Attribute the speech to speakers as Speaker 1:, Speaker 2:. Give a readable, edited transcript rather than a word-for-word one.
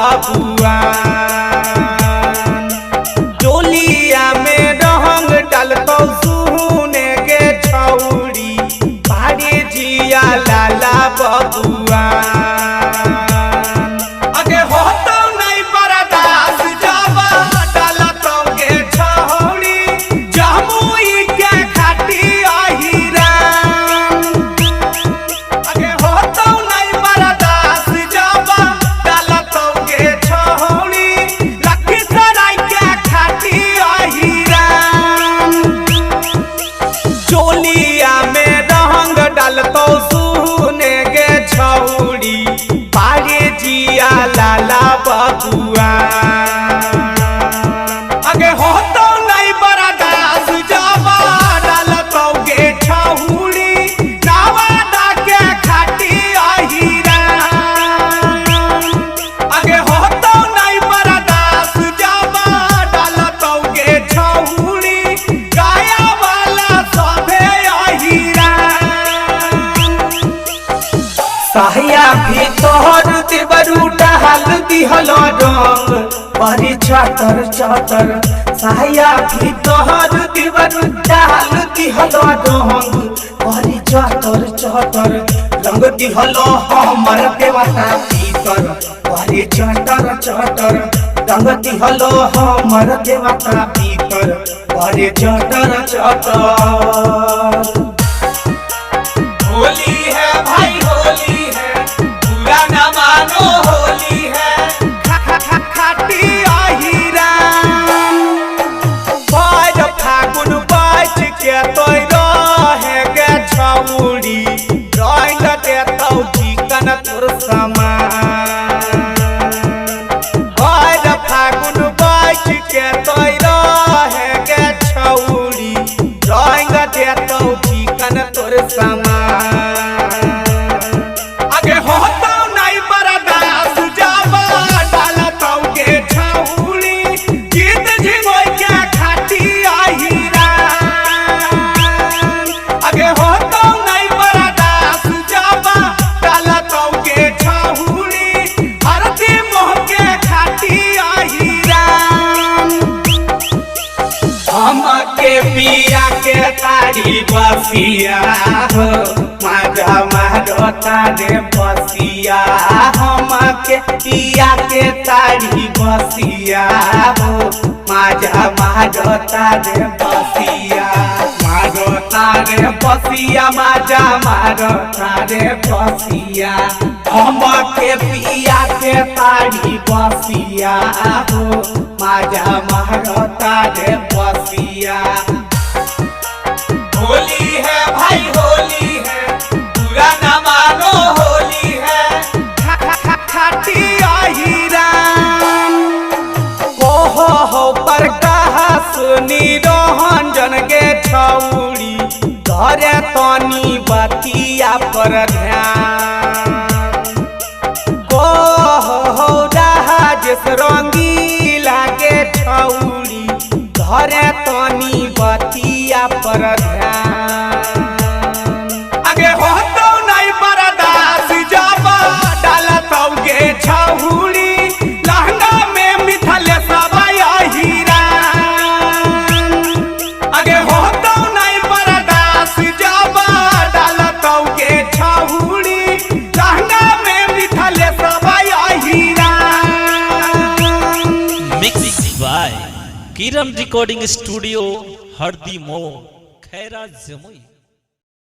Speaker 1: बबुआ। चोलिया में रंग डालतो सुने के छौड़ी बाड़ी जिया लाला बबुआ। अगे होतो नहीं बर्दाश्त जब डालतो के छौड़ी जमुई के खाटी अहिरा। अगे होतो नहीं बर्दाश्त जब डालतो के छौड़ी लखीसराय के खाटी अहिरा। चोलिया में रंग डालतो सुने के छौड़ी बाड़ी जिया लाला बबुआ। अगे होतो नहीं बर्दाश्त जब डालतो के छौड़ी नवादा के खाटी अहिरा। अगे होतो नहीं बर्दाश्त जब डालतो के छौड़ी गाया वाला सभे अहिरा। साहिया भी तोहर देवरू डाल दिहल रंग बड़ी चटर चटर। साहिया भी तोहर देवरू डाल दिहल रंग बड़ी चटर चटर। रंग दिहल हमर देवता भीतर बड़ी चटर चटर। रंग दिहल हमर देवता भीतर बड़ी चटर चटर। होली है भाई होली है पूरा न मानो होली है खाटी अहिरा। बज फागुन बज के तोय रहे गे छौड़ी रंग देतौ चिकन तोर समान। बज फागुन बज के तोय रहे गे छौड़ी रंग देतौ चिकन तोर समान। अगे होतो नहीं बर्दाश्त जब डालतो के छौड़ी जीत झिमोय के खाटी अहिरा। अगे होतो नहीं बर्दाश्त जब डालतो के छौड़ी हरदी मोह के खाटी अहिरा। हमके पिया के तारी बसिया हो माजा मारता रे बसिया। हमके पिया के तारी बसिया हो माजा मारता रे बसिया। मारता रे बसिया माजा मारता रे बसिया। हमके पिया के तारी बसिया हो माजा मारता रे बसिया। होली है भाई होली है पूरा न मानो होली है खाटी अहिरा। हो पर कहा सुनी रंजन के छौड़ी धरे तनी बतिया पर ध्यान। हो राजेश रंगीला के छौड़ी धरे तनी बतिया पर ध्यान। अगे होतो नहीं बर्दाश्त जब डालतो के छौड़ी लहंगा में मिथिलेशवा अहिरा। अगे होतो नहीं बर्दाश्त जब डालतो के छौड़ी लहंगा में मिथिलेशवा अहिरा।
Speaker 2: Mix by Kiran recording studio हरदी मो खैरा जमुई।